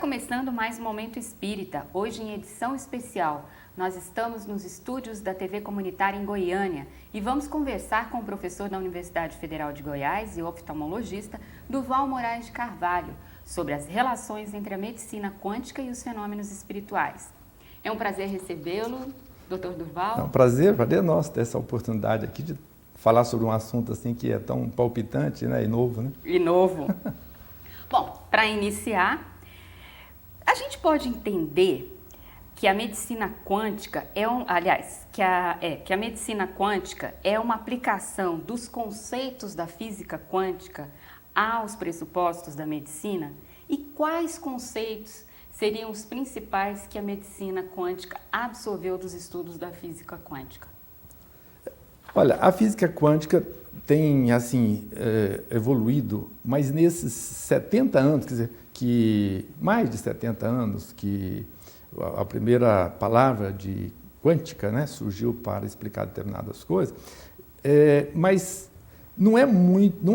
começando mais um Momento Espírita, hoje em edição especial. Nós estamos nos estúdios da TV Comunitária em Goiânia e vamos conversar com o professor da Universidade Federal de Goiás e oftalmologista Durval Moraes de Carvalho sobre as relações entre a medicina quântica e os fenômenos espirituais. É um prazer recebê-lo, Dr. Durval. É um prazer nosso ter essa oportunidade aqui de falar sobre um assunto assim que é tão palpitante, né, e novo, né? E novo. Bom, para iniciar, a gente pode entender que a medicina quântica que a medicina quântica é uma aplicação dos conceitos da física quântica aos pressupostos da medicina? E quais conceitos seriam os principais que a medicina quântica absorveu dos estudos da física quântica? Olha, a física quântica tem, assim, evoluído, mas nesses 70 anos, quer dizer, que mais de 70 anos que a primeira palavra de quântica, né, surgiu para explicar determinadas coisas, mas não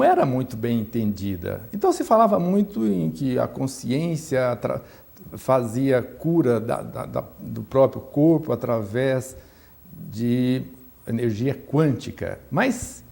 era muito bem entendida. Então se falava muito em que a consciência fazia cura do próprio corpo através de energia quântica, mas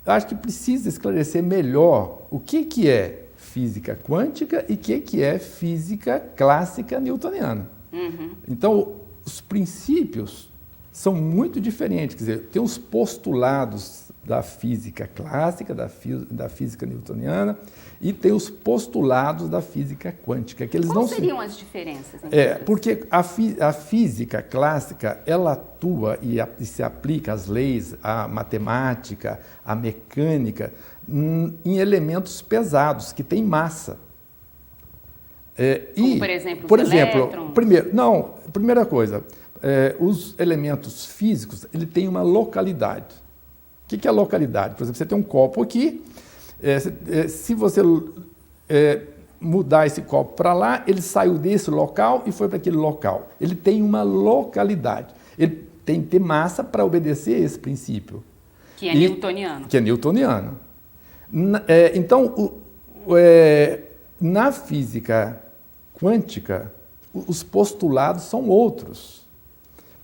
acho que precisa esclarecer melhor o que é física quântica e o que é física clássica newtoniana. Uhum. Então, os princípios são muito diferentes, quer dizer, tem os postulados da física clássica, da física newtoniana, e tem os postulados da física quântica. Que eles Quais seriam as diferenças? Porque a física clássica, ela atua e se aplica às leis, à matemática, à mecânica, em elementos pesados, que têm massa. Como, por exemplo, elétrons? Primeira coisa, os elementos físicos, ele tem uma localidade. O que é a localidade? Por exemplo, você tem um copo aqui, se você mudar esse copo para lá, ele saiu desse local e foi para aquele local. Ele tem uma localidade. Ele tem que ter massa para obedecer esse princípio. Que é newtoniano. Que é newtoniano. Então, na física quântica, os postulados são outros.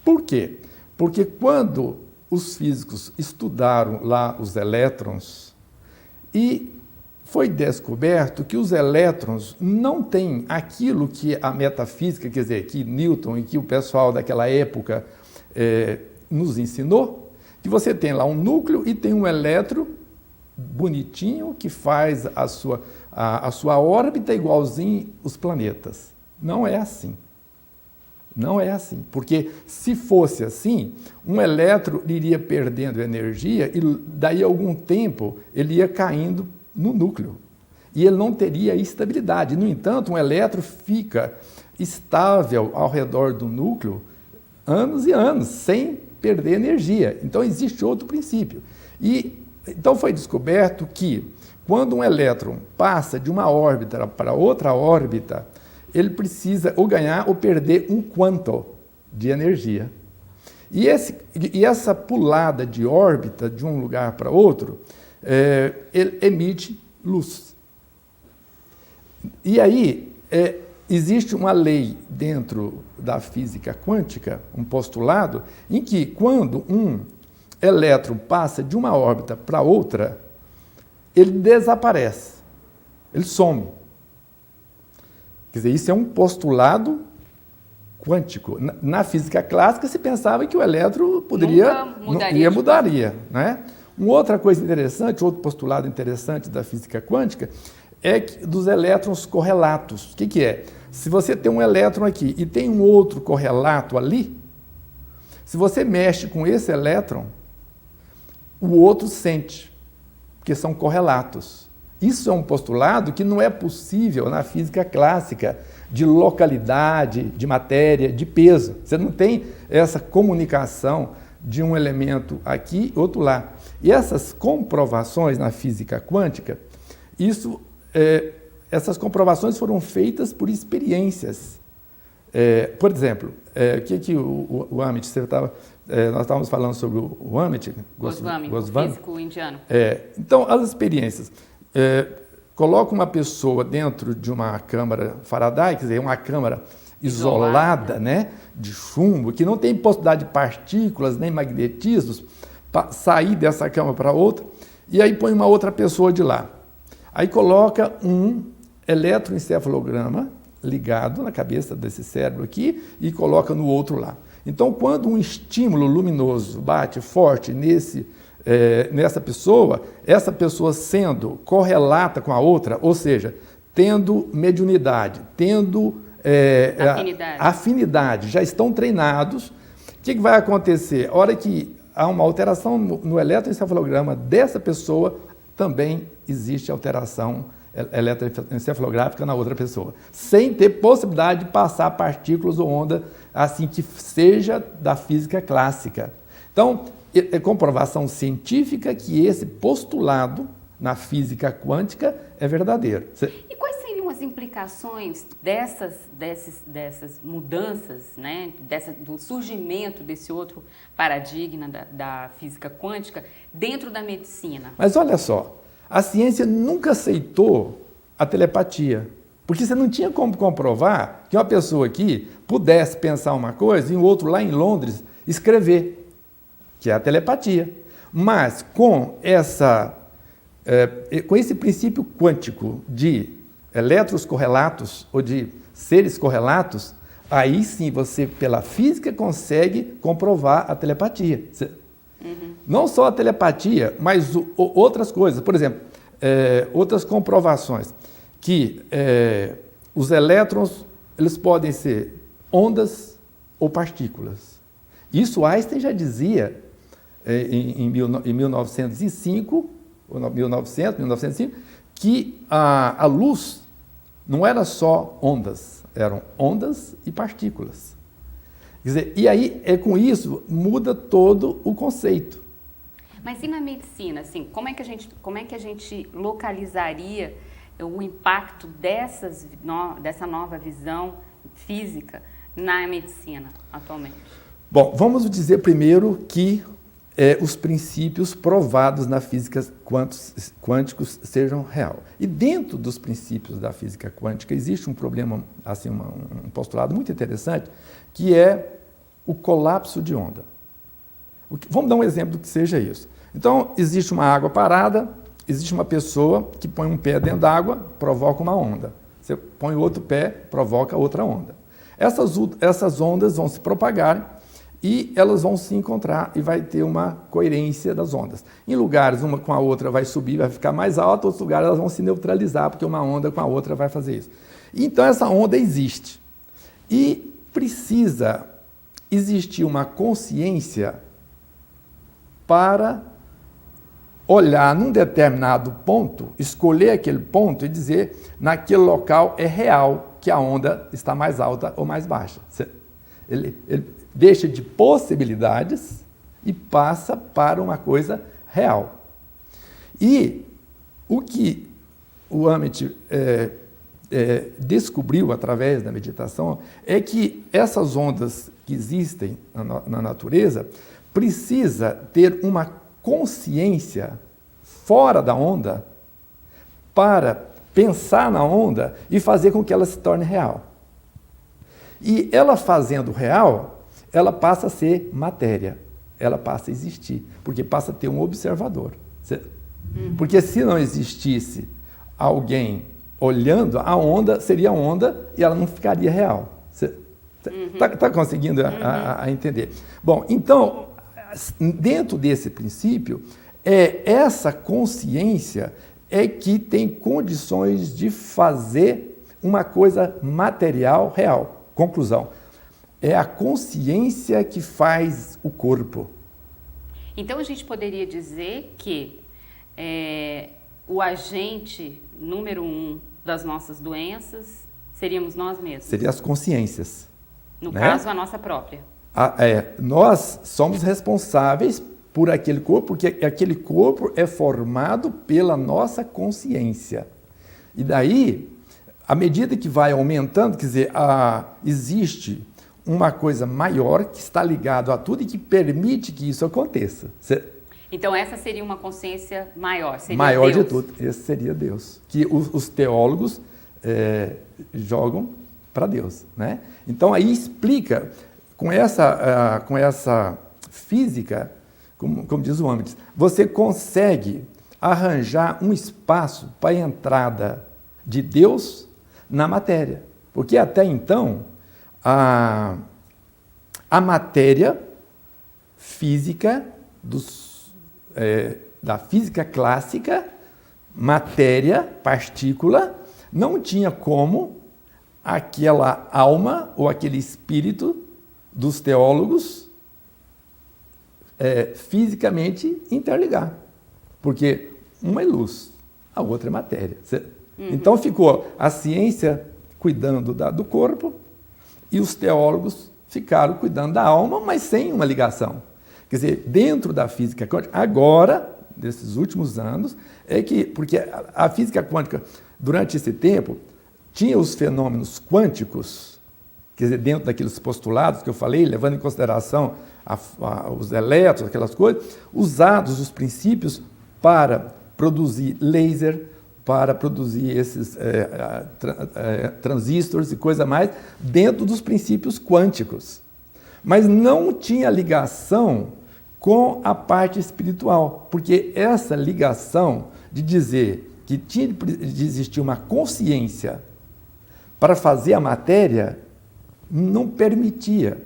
Por quê? Porque quando os físicos estudaram lá os elétrons e foi descoberto que os elétrons não têm aquilo que a metafísica, quer dizer, que Newton e que o pessoal daquela época nos ensinou, que você tem lá um núcleo e tem um elétron bonitinho que faz a sua órbita igualzinho os planetas. Não é assim. Não é assim, porque se fosse assim, um elétron iria perdendo energia e daí a algum tempo ele ia caindo no núcleo e ele não teria estabilidade. No entanto, um elétron fica estável ao redor do núcleo anos e anos, sem perder energia. Então existe outro princípio. Então foi descoberto que quando um elétron passa de uma órbita para outra órbita, ele precisa ou ganhar ou perder um quanto de energia. E essa pulada de órbita de um lugar para outro, ele emite luz. E aí, existe uma lei dentro da física quântica, um postulado, em que quando um elétron passa de uma órbita para outra, ele desaparece, ele some. Quer dizer, isso é um postulado quântico. Na física clássica, se pensava que o elétron mudaria, né? Uma outra coisa interessante, outro postulado interessante da física quântica, é dos elétrons correlatos. O que é? Se você tem um elétron aqui e tem um outro correlato ali, se você mexe com esse elétron, o outro sente, porque são correlatos. Isso é um postulado que não é possível na física clássica, de localidade, de matéria, de peso. Você não tem essa comunicação de um elemento aqui e outro lá. E essas comprovações na física quântica, essas comprovações foram feitas por experiências. Por exemplo, o Amit, nós estávamos falando sobre o Amit, Goswami, o físico indiano. Então, as experiências. coloca uma pessoa dentro de uma câmara Faraday, quer dizer, uma câmara isolada, né, de chumbo, que não tem possibilidade de partículas nem magnetismos para sair dessa câmara para outra, e aí põe uma outra pessoa de lá. Aí coloca um eletroencefalograma ligado na cabeça desse cérebro aqui e coloca no outro lá. Então, quando um estímulo luminoso bate forte nessa pessoa, essa pessoa sendo correlata com a outra, ou seja, tendo mediunidade, tendo afinidade, já estão treinados, o que vai acontecer? A hora que há uma alteração no eletroencefalograma dessa pessoa, também existe alteração eletroencefalográfica na outra pessoa, sem ter possibilidade de passar partículas ou onda assim que seja da física clássica. Então, é comprovação científica que esse postulado na física quântica é verdadeiro. E quais seriam as implicações dessas mudanças, né, do surgimento desse outro paradigma da física quântica dentro da medicina? Mas olha só, a ciência nunca aceitou a telepatia, porque você não tinha como comprovar que uma pessoa aqui pudesse pensar uma coisa e um outro lá em Londres escrever, que é a telepatia. Mas com esse princípio quântico de elétrons correlatos ou de seres correlatos, aí sim você, pela física, consegue comprovar a telepatia. Não só a telepatia, mas outras coisas. Por exemplo, outras comprovações, que os elétrons eles podem ser ondas ou partículas. Isso Einstein já dizia em 1905, ou 1905, que a luz não era só ondas, eram ondas e partículas. Quer dizer, e aí, com isso, muda todo o conceito. Mas e na medicina, assim, como é que a gente localizaria o impacto dessa nova visão física na medicina atualmente? Bom, vamos dizer primeiro que os princípios provados na física quânticos sejam real. E dentro dos princípios da física quântica existe um problema, assim, um postulado muito interessante, que é o colapso de onda. Vamos dar um exemplo do que seja isso. Então, existe uma água parada, existe uma pessoa que põe um pé dentro d'água, provoca uma onda. Você põe o outro pé, provoca outra onda. Essas ondas vão se propagar e elas vão se encontrar e vai ter uma coerência das ondas. Em lugares, uma com a outra vai subir, vai ficar mais alta, em outros lugares elas vão se neutralizar, porque uma onda com a outra vai fazer isso. Então, essa onda existe. E precisa existir uma consciência para olhar num determinado ponto, escolher aquele ponto e dizer naquele local é real que a onda está mais alta ou mais baixa. Ele deixa de possibilidades e passa para uma coisa real. E o que o Amit descobriu através da meditação é que essas ondas que existem na natureza precisa ter uma consciência fora da onda para pensar na onda e fazer com que ela se torne real. E ela fazendo real, ela passa a ser matéria, ela passa a existir, porque passa a ter um observador. Porque se não existisse alguém olhando, a onda seria onda e ela não ficaria real. Está conseguindo a entender? Bom, então, dentro desse princípio, essa consciência é que tem condições de fazer uma coisa material real. Conclusão, é a consciência que faz o corpo. Então, a gente poderia dizer que o agente número 1 das nossas doenças seríamos nós mesmos? Seriam as consciências. No caso, a nossa própria. Nós somos responsáveis por aquele corpo, porque aquele corpo é formado pela nossa consciência. E daí, à medida que vai aumentando, quer dizer, existe uma coisa maior que está ligada a tudo e que permite que isso aconteça. Então essa seria uma consciência maior, seria Maior Deus. de tudo, esse seria Deus. Que os teólogos jogam para Deus, né? Então aí explica, com essa física, como diz o homem, você consegue arranjar um espaço para a entrada de Deus na matéria. Porque até então, a matéria física da física clássica, matéria, partícula, não tinha como aquela alma ou aquele espírito dos teólogos fisicamente interligar. Porque uma é luz, a outra é matéria. Então ficou a ciência cuidando do corpo e os teólogos ficaram cuidando da alma, mas sem uma ligação. Quer dizer, dentro da física quântica, agora, nesses últimos anos, porque a física quântica, durante esse tempo, tinha os fenômenos quânticos, quer dizer, dentro daqueles postulados que eu falei, levando em consideração os elétrons, aquelas coisas, usados os princípios para produzir laser, para produzir esses transistores e coisa mais, dentro dos princípios quânticos. Mas não tinha ligação com a parte espiritual, porque essa ligação de dizer que tinha de existir uma consciência para fazer a matéria não permitia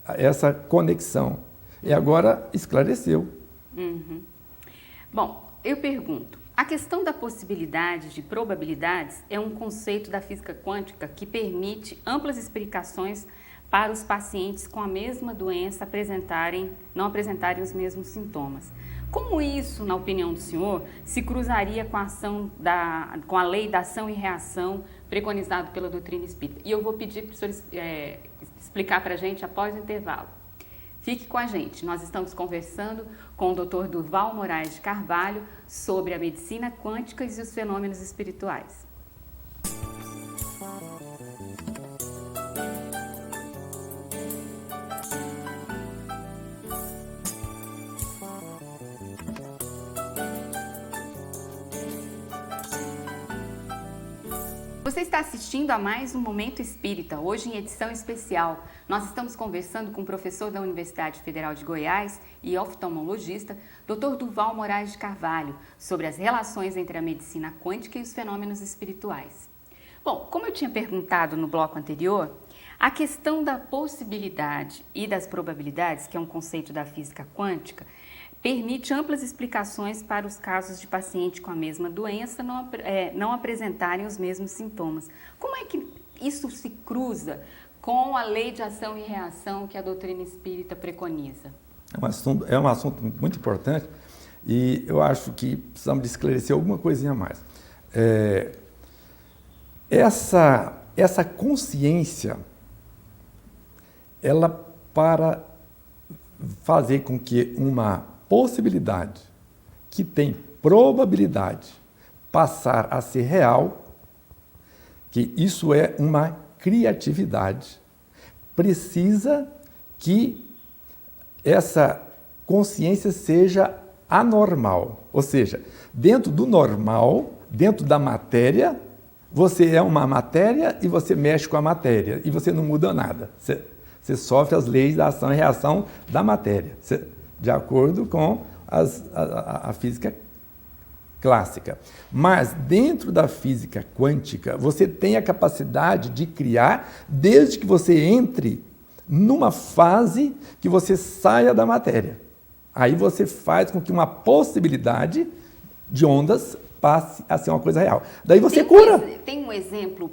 essa conexão. E agora esclareceu. Uhum. Bom, eu pergunto, a questão da possibilidade de probabilidades é um conceito da física quântica que permite amplas explicações para os pacientes com a mesma doença não apresentarem os mesmos sintomas. Como isso, na opinião do senhor, se cruzaria com a lei da ação e reação preconizado pela doutrina espírita? E eu vou pedir para o senhor explicar para a gente após o intervalo. Fique com a gente, nós estamos conversando com o Dr. Durval Moraes de Carvalho sobre a medicina quântica e os fenômenos espirituais. Você está assistindo a mais um Momento Espírita, hoje em edição especial. Nós estamos conversando com o professor da Universidade Federal de Goiás e oftalmologista, Dr. Durval Moraes de Carvalho, sobre as relações entre a medicina quântica e os fenômenos espirituais. Bom, como eu tinha perguntado no bloco anterior, a questão da possibilidade e das probabilidades, que é um conceito da física quântica, permite amplas explicações para os casos de paciente com a mesma doença não apresentarem os mesmos sintomas. Como é que isso se cruza com a lei de ação e reação que a doutrina espírita preconiza? É um assunto muito importante e eu acho que precisamos de esclarecer alguma coisinha a mais. Essa consciência, ela para fazer com que uma possibilidade que tem probabilidade passar a ser real, que isso é uma criatividade, precisa que essa consciência seja anormal, ou seja, dentro do normal, dentro da matéria, você é uma matéria e você mexe com a matéria e você não muda nada. Você sofre as leis da ação e reação da matéria, de acordo com a física clássica. Mas dentro da física quântica, você tem a capacidade de criar, desde que você entre numa fase que você saia da matéria. Aí você faz com que uma possibilidade de ondas passe a ser uma coisa real. Daí você cura. Tem um exemplo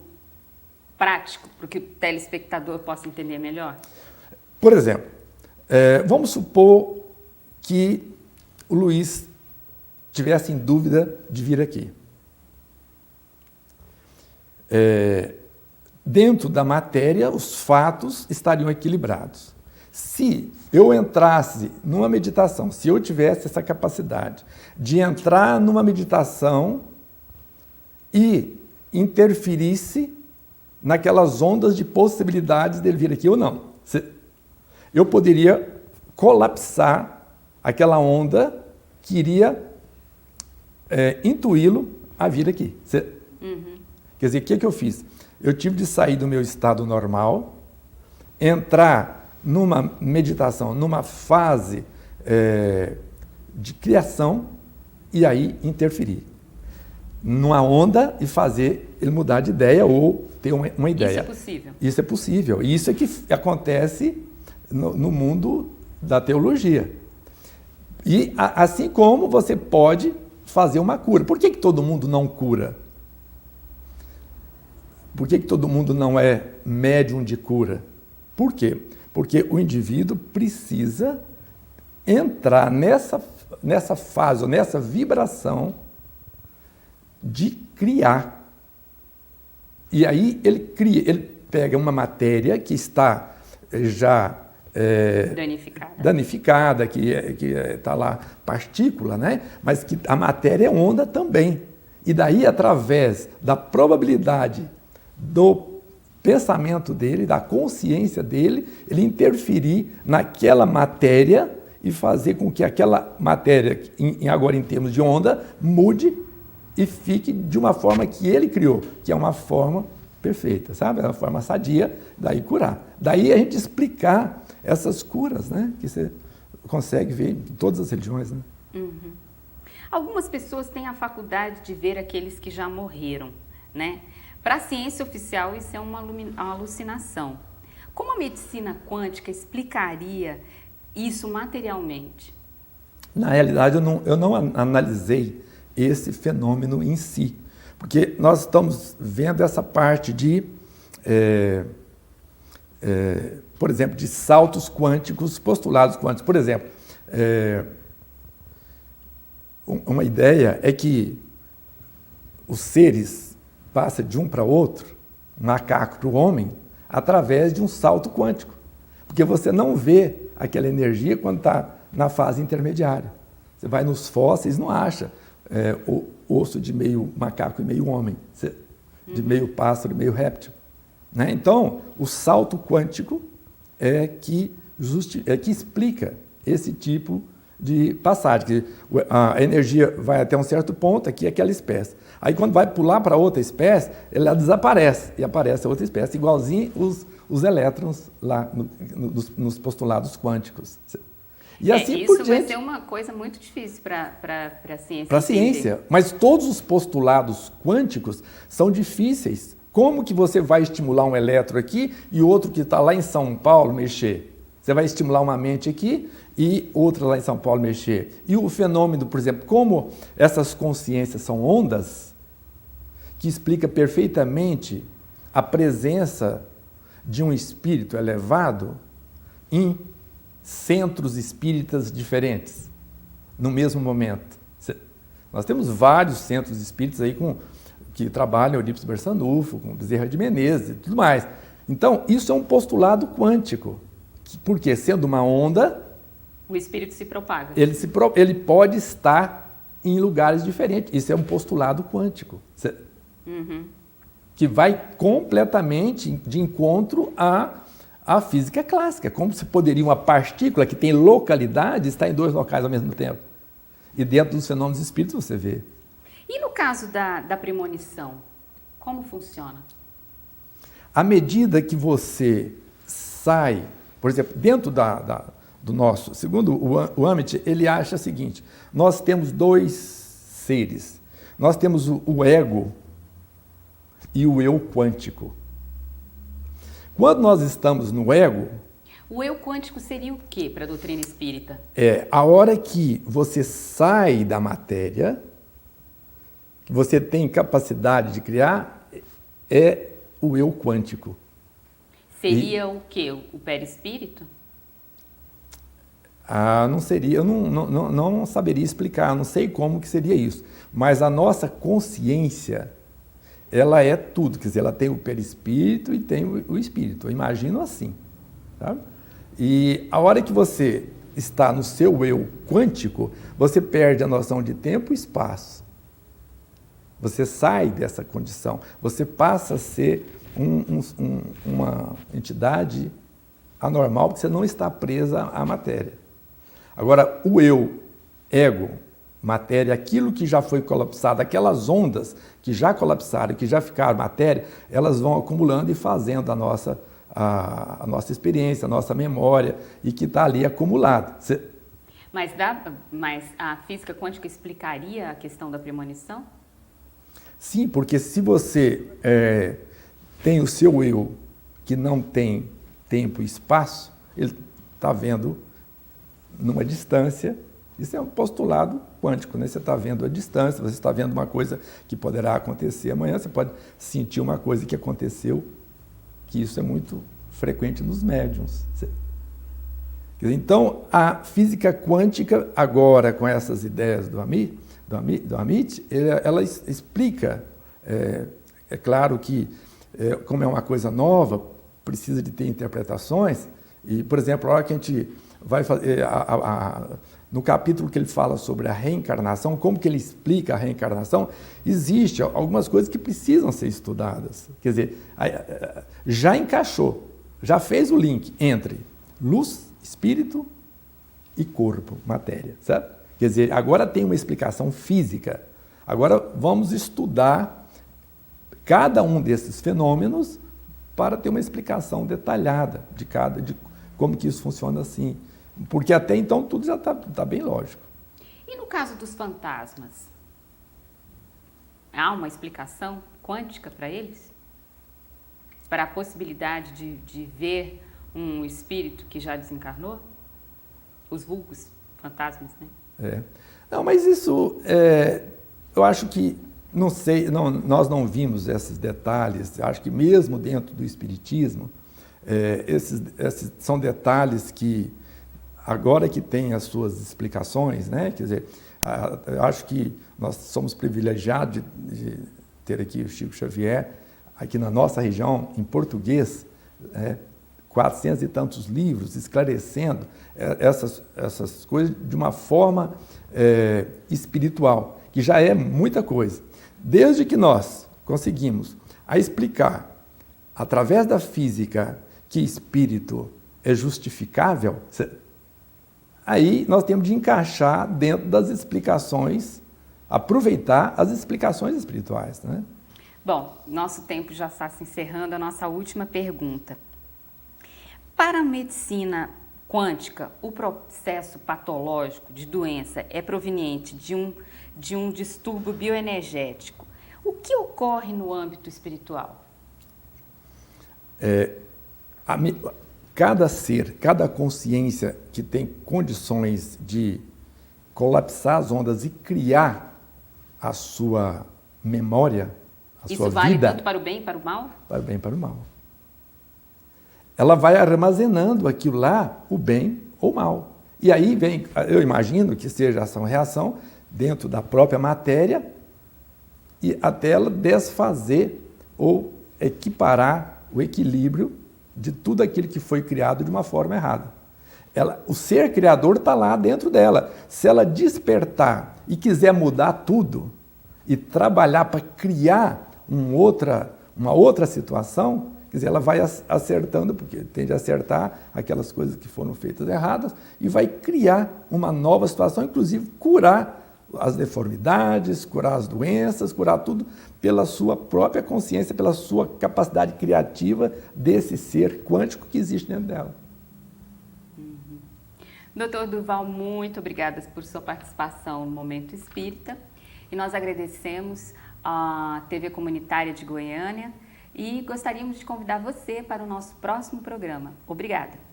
prático para que o telespectador possa entender melhor? Por exemplo, vamos supor que o Luiz tivesse em dúvida de vir aqui. Dentro da matéria, os fatos estariam equilibrados. Se eu entrasse numa meditação, se eu tivesse essa capacidade de entrar numa meditação e interferisse naquelas ondas de possibilidades dele vir aqui ou não, eu poderia colapsar aquela onda queria intuí-lo a vir aqui. Quer dizer, o que eu fiz? Eu tive de sair do meu estado normal, entrar numa meditação, numa fase de criação e aí interferir numa onda e fazer ele mudar de ideia ou ter uma ideia. Isso é possível? Isso é possível. E isso é que acontece no mundo da teologia. E assim como você pode fazer uma cura. Por que todo mundo não cura? Por que todo mundo não é médium de cura? Por quê? Porque o indivíduo precisa entrar nessa fase, ou nessa vibração de criar. E aí ele cria, ele pega uma matéria que está já danificada, que está lá partícula, né? Mas que a matéria é onda também. E daí, através da probabilidade do pensamento dele, da consciência dele, ele interferir naquela matéria e fazer com que aquela matéria, agora em termos de onda, mude e fique de uma forma que ele criou, que é uma forma perfeita, sabe? É uma forma sadia, daí curar. Daí a gente explicar essas curas, né? Que você consegue ver em todas as religiões, né? Algumas pessoas têm a faculdade de ver aqueles que já morreram, né? Para a ciência oficial, isso é uma alucinação. Como a medicina quântica explicaria isso materialmente? Na realidade, eu não analisei esse fenômeno em si, porque nós estamos vendo essa parte de, por exemplo, de saltos quânticos, postulados quânticos. Por exemplo, uma ideia é que os seres passam de um para outro, um macaco para o homem, através de um salto quântico, porque você não vê aquela energia quando está na fase intermediária. Você vai nos fósseis, não acha o osso de meio macaco e meio homem, de meio pássaro e meio réptil. Né? Então, o salto quântico é que explica esse tipo de passagem. Que a energia vai até um certo ponto, aqui é aquela espécie. Aí, quando vai pular para outra espécie, ela desaparece e aparece outra espécie, igualzinho os elétrons lá nos postulados quânticos. E assim isso por diante. Vai ser uma coisa muito difícil para a ciência. Para a ciência. Mas todos os postulados quânticos são difíceis. Como que você vai estimular um elétron aqui e outro que está lá em São Paulo mexer? Você vai estimular uma mente aqui e outra lá em São Paulo mexer. E o fenômeno, por exemplo, como essas consciências são ondas, que explica perfeitamente a presença de um espírito elevado em centros espíritas diferentes, no mesmo momento. Nós temos vários centros espíritas aí que trabalham Eurípides Barçanufo, com Bezerra de Menezes e tudo mais. Então, isso é um postulado quântico, porque sendo uma onda, o espírito se propaga. Ele pode estar em lugares diferentes. Isso é um postulado quântico, que vai completamente de encontro à física clássica. Como se poderia uma partícula que tem localidade estar em dois locais ao mesmo tempo? E dentro dos fenômenos espíritos você vê. E no caso da premonição, como funciona? À medida que você sai, por exemplo, dentro do nosso, segundo o Amit, ele acha o seguinte: nós temos dois seres. Nós temos o ego e o eu quântico. Quando nós estamos no ego... O eu quântico seria o quê para a doutrina espírita? A hora que você sai da matéria, que você tem capacidade de criar, é o eu quântico. Seria o quê? O perispírito? Não seria, eu não saberia explicar, não sei como que seria isso. Mas a nossa consciência, ela é tudo, quer dizer, ela tem o perispírito e tem o espírito. Eu imagino assim, sabe? E a hora que você está no seu eu quântico, você perde a noção de tempo e espaço. Você sai dessa condição, você passa a ser uma entidade anormal, porque você não está presa à matéria. Agora, o eu, ego, matéria, aquilo que já foi colapsado, aquelas ondas que já colapsaram, que já ficaram matéria, elas vão acumulando e fazendo a nossa experiência, a nossa memória, e que está ali acumulada. Mas a física quântica explicaria a questão da premonição? Sim, porque se você tem o seu eu que não tem tempo e espaço, ele está vendo numa distância. Isso é um postulado quântico, né? Você está vendo a distância, você está vendo uma coisa que poderá acontecer amanhã, você pode sentir uma coisa que aconteceu, que isso é muito frequente nos médiums. Então, a física quântica, agora com essas ideias do Amit, ela explica, é claro que, como é uma coisa nova, precisa de ter interpretações, e, por exemplo, a hora que a gente vai fazer, no capítulo que ele fala sobre a reencarnação, como que ele explica a reencarnação, existe algumas coisas que precisam ser estudadas. Quer dizer, já encaixou, já fez o link entre luz, espírito e corpo, matéria, certo? Quer dizer, agora tem uma explicação física. Agora vamos estudar cada um desses fenômenos para ter uma explicação detalhada de como que isso funciona assim. Porque até então tudo já está bem lógico. E no caso dos fantasmas? Há uma explicação quântica para eles? Para a possibilidade de ver um espírito que já desencarnou? Os vulgos fantasmas, né? Não, mas isso, eu acho que, não sei, nós não vimos esses detalhes. Acho que mesmo dentro do espiritismo, esses são detalhes que, agora que tem as suas explicações, né? Quer dizer, eu acho que nós somos privilegiados de ter aqui o Chico Xavier, aqui na nossa região, em português, 400 e tantos livros, esclarecendo essas coisas de uma forma espiritual, que já é muita coisa. Desde que nós conseguimos explicar, através da física, que espírito é justificável, aí nós temos de encaixar dentro das explicações, aproveitar as explicações espirituais, né? Bom, nosso tempo já está se encerrando. A nossa última pergunta. Para a medicina quântica, o processo patológico de doença é proveniente de um distúrbio bioenergético. O que ocorre no âmbito espiritual? Cada ser, cada consciência que tem condições de colapsar as ondas e criar a sua memória, a sua vida... Isso vale tanto para o bem e para o mal? Para o bem e para o mal. Ela vai armazenando aquilo lá, o bem ou o mal. E aí vem, eu imagino que seja ação-reação dentro da própria matéria e até ela desfazer ou equiparar o equilíbrio de tudo aquilo que foi criado de uma forma errada. O ser criador está lá dentro dela. Se ela despertar e quiser mudar tudo e trabalhar para criar uma outra situação, quer dizer, ela vai acertando, porque tende a acertar aquelas coisas que foram feitas erradas e vai criar uma nova situação, inclusive curar as deformidades, curar as doenças, curar tudo pela sua própria consciência, pela sua capacidade criativa desse ser quântico que existe dentro dela. Dr. Durval, muito obrigada por sua participação no Momento Espírita. E nós agradecemos a TV Comunitária de Goiânia e gostaríamos de convidar você para o nosso próximo programa. Obrigada.